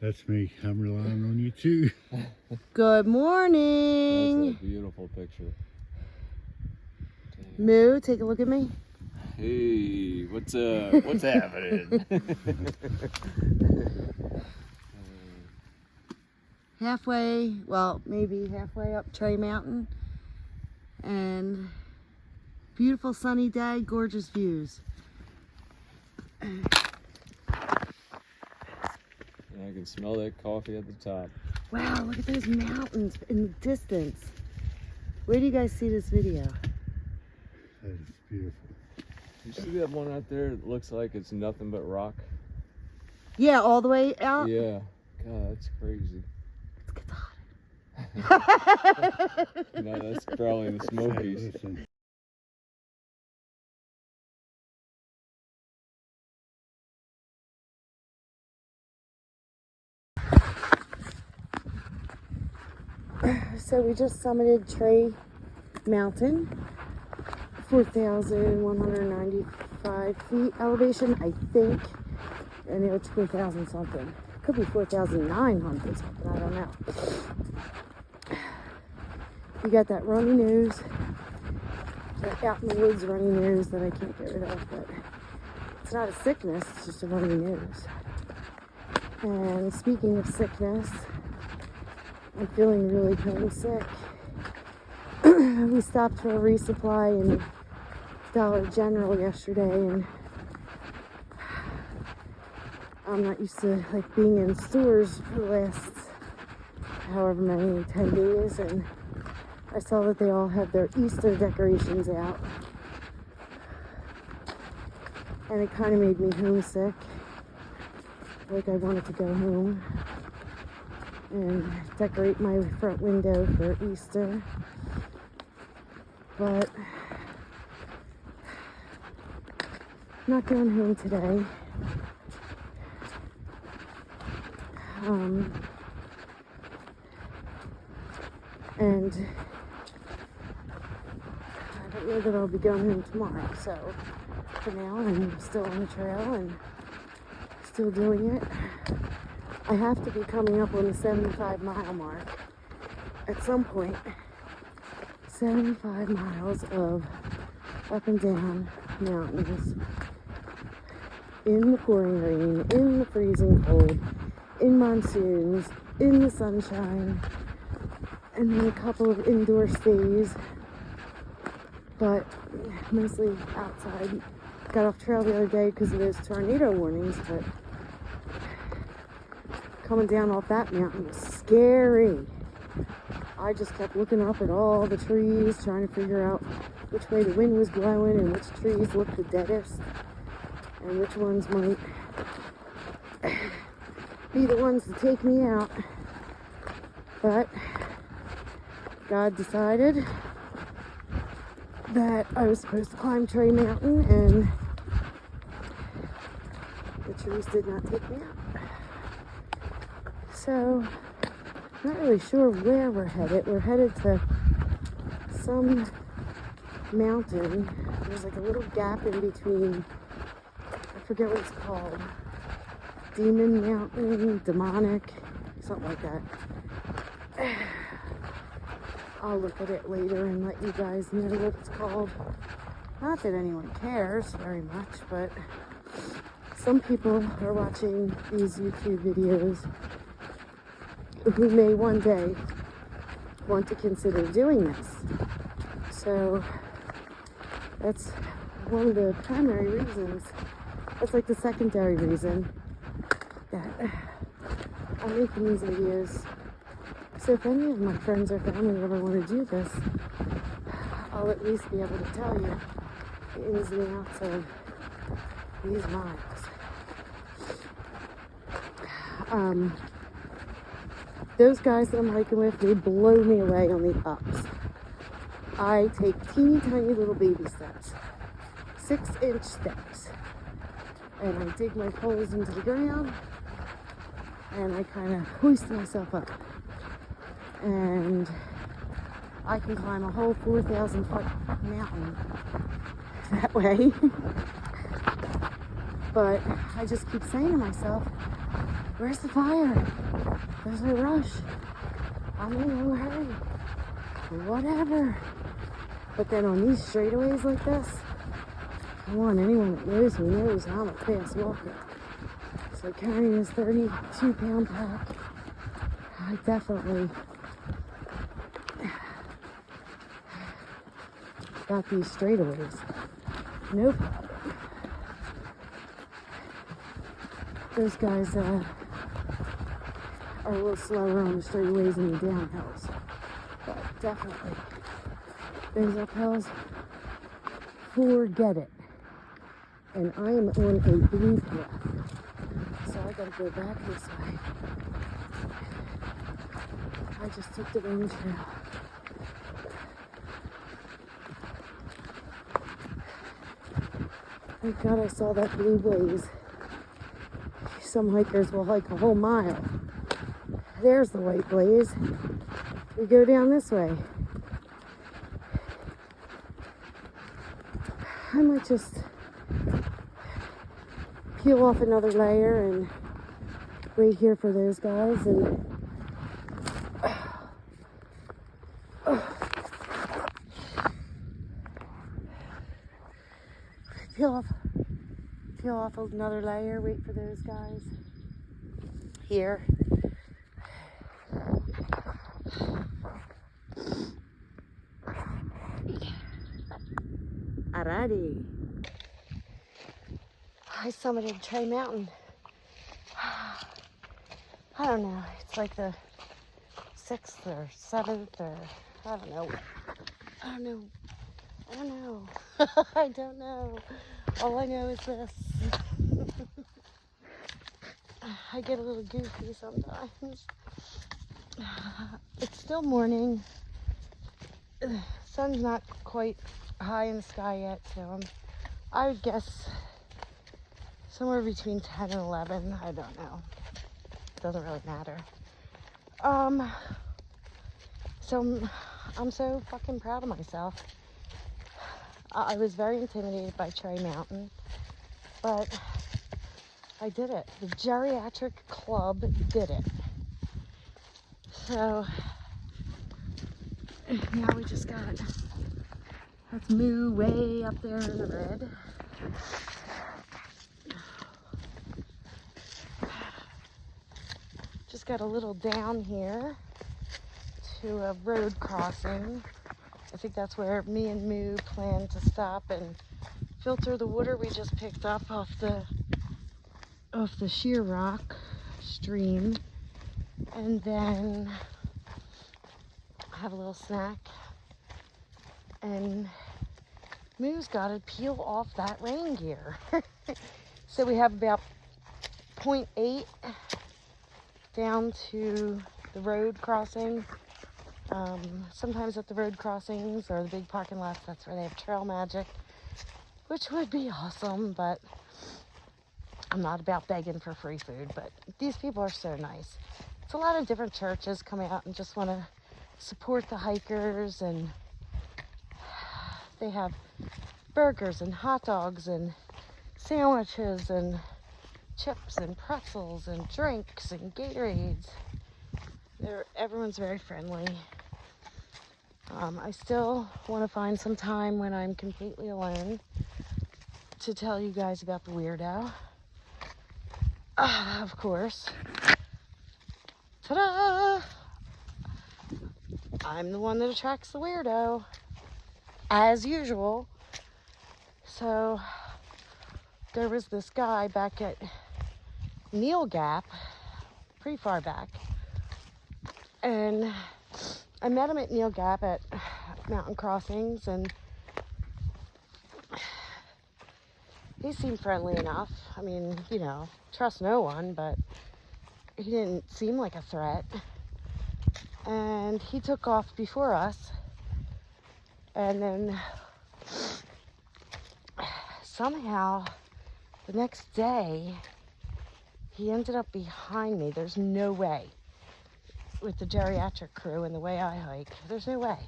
That's me. I'm relying on you too. Good morning. That's a beautiful picture. Dang. Moo, take a look at me. Hey, what's up? What's happening? Halfway, well, maybe halfway up Trey Mountain. And beautiful sunny day, gorgeous views. Yeah, I can smell that coffee at the top. Wow, look at those mountains in the distance. Where do you guys see this video? That is beautiful. You see that one out there that looks like it's nothing but rock? Yeah, all the way out? Yeah. God, that's crazy. It's hot. No, that's probably the Smokies. Listen, So we just summited Trey Mountain, 4,195 feet elevation, I think. I know it's 4,000 something. Could be 4,900 something, I don't know. You got that runny nose, that out in the woods runny nose that I can't get rid of, but it's not a sickness, it's just a runny nose. And speaking of sickness, I'm feeling really homesick. We stopped for a resupply in Dollar General yesterday, and I'm not used to like being in stores for the last however many, 10 days, and I saw that they all had their Easter decorations out, and it kind of made me homesick, like I wanted to go home and decorate my front window for Easter. But not going home today. And I don't know that I'll be going home tomorrow. So for now, I'm still on the trail and still doing it. I have to be coming up on the 75-mile mark at some point. 75 miles of up and down mountains, in the pouring rain, in the freezing cold, in monsoons, in the sunshine, and then a couple of indoor stays, but mostly outside. Got off trail the other day because of those tornado warnings, but coming down off that mountain was scary. I just kept looking up at all the trees, trying to figure out which way the wind was blowing and which trees looked the deadest and which ones might be the ones to take me out. But God decided that I was supposed to climb Trey Mountain, and the trees did not take me out. So, not really sure where we're headed. We're headed to some mountain. There's like a little gap in between. I forget what it's called. Demon Mountain, Demonic, something like that. I'll look at it later and let you guys know what it's called. Not that anyone cares very much, but some people are watching these YouTube videos who may one day want to consider doing this. So that's one of the primary reasons. That's like the secondary reason that I'm making these videos. So if any of my friends or family ever want to do this, I'll at least be able to tell you the ins and outs of these miles. Those guys that I'm hiking with, they blow me away on the ups. I take teeny tiny little baby steps, 6-inch steps, and I dig my poles into the ground, and I kind of hoist myself up, and I can climb a whole 4,000-foot mountain that way. But I just keep saying to myself, Where's the fire? There's no rush. I'm in no hurry. Whatever. But then on these straightaways like this, come on, anyone that knows me knows I'm a fast walker. So carrying this 32-pound pack, I definitely got these straightaways. No problem. Those guys are a little slower on the straightaways and the downhills. But definitely, those uphills, forget it. And I am on a blue path. So I gotta go back this way. I just took the range trail. Thank God I saw that blue blaze. Some hikers will hike a whole mile. There's the white blaze. We go down this way. I might just peel off another layer and wait here for those guys and peel off another layer, wait for those guys here. Alrighty. I summited Trey Mountain. I don't know, it's like the 6th or 7th or I don't know. I don't know. All I know is this. I get a little goofy sometimes. It's still morning. The sun's not quite high in the sky yet, so I would guess somewhere between 10 and 11. I don't know. It doesn't really matter. So I'm so fucking proud of myself. I was very intimidated by Trey Mountain, but I did it. The geriatric club did it. So now we just got, let's move way up there in the red. Just got a little down here to a road crossing. I think that's where me and Moo plan to stop and filter the water we just picked up off the Sheer Rock stream, and then have a little snack. And Moo's got to peel off that rain gear. So we have about 0.8 down to the road crossing. Sometimes at the road crossings or the big parking lots, that's where they have Trail Magic, which would be awesome, but I'm not about begging for free food, but these people are so nice. It's a lot of different churches come out and just want to support the hikers, and they have burgers and hot dogs and sandwiches and chips and pretzels and drinks and Gatorades. Everyone's very friendly. I still want to find some time when I'm completely alone to tell you guys about the weirdo. Of course. Ta-da! I'm the one that attracts the weirdo, as usual. So there was this guy back at Neil Gap, pretty far back, and I met him at Neil Gap at Mountain Crossings, and he seemed friendly enough. I mean, you know, trust no one, but he didn't seem like a threat. And he took off before us, and then somehow the next day he ended up behind me. There's no way. With the geriatric crew and the way I hike, there's no way.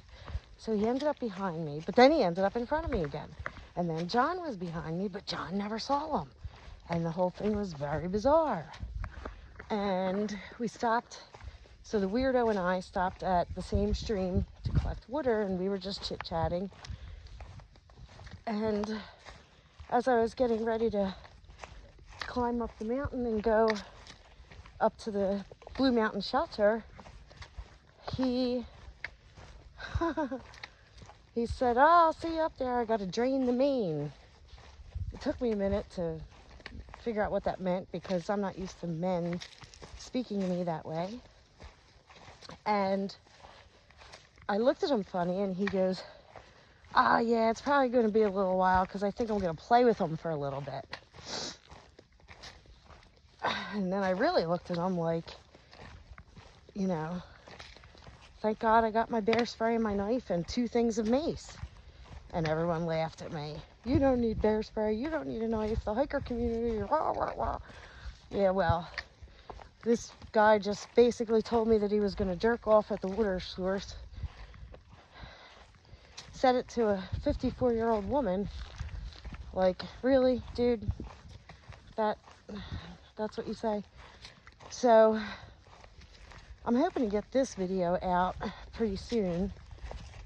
So he ended up behind me, but then he ended up in front of me again. And then John was behind me, but John never saw him. And the whole thing was very bizarre. And we stopped, so the weirdo and I stopped at the same stream to collect water, and we were just chit-chatting. And as I was getting ready to climb up the mountain and go up to the Blue Mountain shelter, he he said, "Oh, I'll see you up there. I got to drain the main." It took me a minute to figure out what that meant because I'm not used to men speaking to me that way. And I looked at him funny, and he goes, yeah, it's probably going to be a little while because I think I'm going to play with him for a little bit." And then I really looked at him like, you know, thank God I got my bear spray and my knife and 2 things of mace. And everyone laughed at me. "You don't need bear spray. You don't need a knife. The hiker community, rah, rah, rah." Yeah, well, this guy just basically told me that he was going to jerk off at the water source. Said it to a 54-year-old woman. Like, really, dude? That's what you say? So, I'm hoping to get this video out pretty soon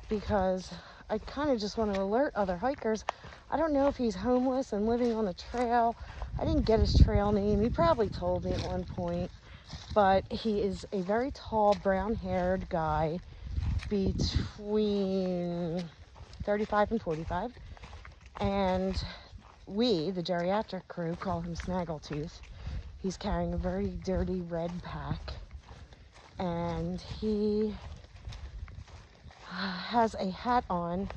because I kind of just want to alert other hikers. I don't know if he's homeless and living on the trail. I didn't get his trail name. He probably told me at one point. But he is a very tall, brown-haired guy between 35 and 45. And we, the geriatric crew, call him Snaggletooth. He's carrying a very dirty red pack. And he has a hat on,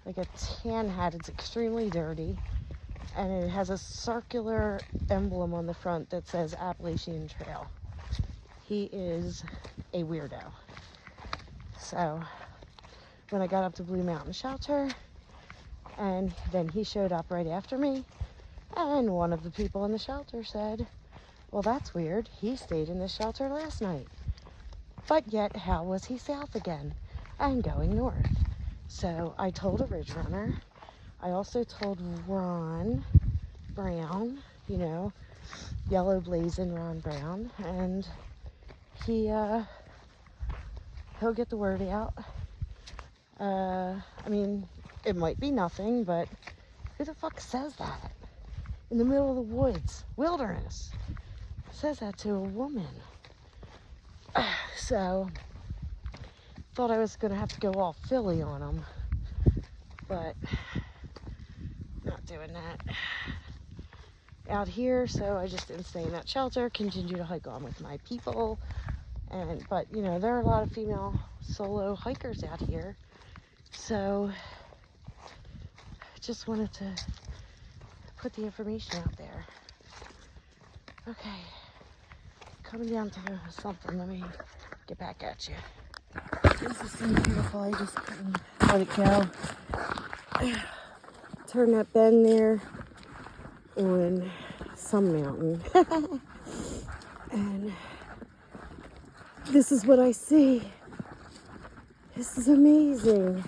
like a tan hat. It's extremely dirty. And it has a circular emblem on the front that says Appalachian Trail. He is a weirdo. So when I got up to Blue Mountain Shelter, and then he showed up right after me, and one of the people in the shelter said, "Well, that's weird. He stayed in the shelter last night. But yet, how was he south again and going north?" So I told a Ridge Runner. I also told Ron Brown, you know, Yellow Blazing Ron Brown, and he'll get the word out. I mean, it might be nothing, but who the fuck says that? In the middle of the woods, wilderness. Says that to a woman. So, thought I was gonna have to go all Philly on him, but not doing that. Out here, so I just didn't stay in that shelter, continue to hike on with my people. But you know, there are a lot of female solo hikers out here, so just wanted to put the information out there. Okay, coming down to something. Let me get back at you. This is so beautiful. I just couldn't let it go. Turn that bend there on some mountain. And this is what I see. This is amazing.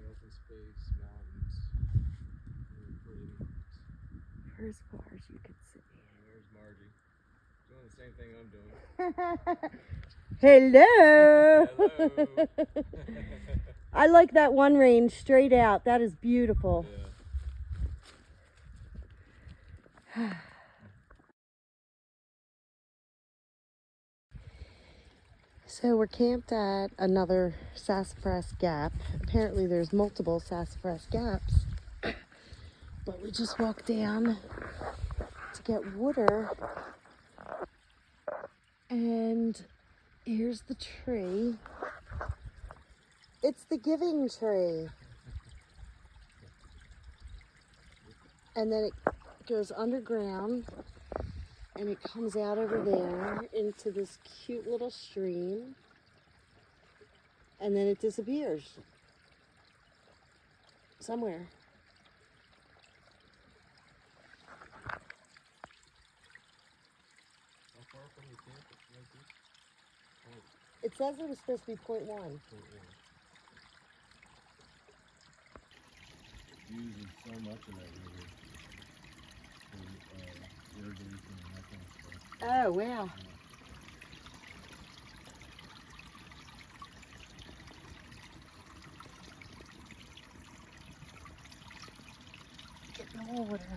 Open space, mountains, For as far as you can see. There's Margie, doing the same thing I'm doing. Hello. Hello. I like that one range straight out. That is beautiful. Yeah. So we're camped at another Sassafras Gap. Apparently there's multiple Sassafras Gaps. But we just walked down to get water. And here's the tree. It's the giving tree. And then it goes underground and it comes out over there into this cute little stream. And then it disappears somewhere. How far from the camp is this? It says it was supposed to be 0.1. Using so much of that river for irrigation and that kind of stuff. Oh, wow. Get in the water.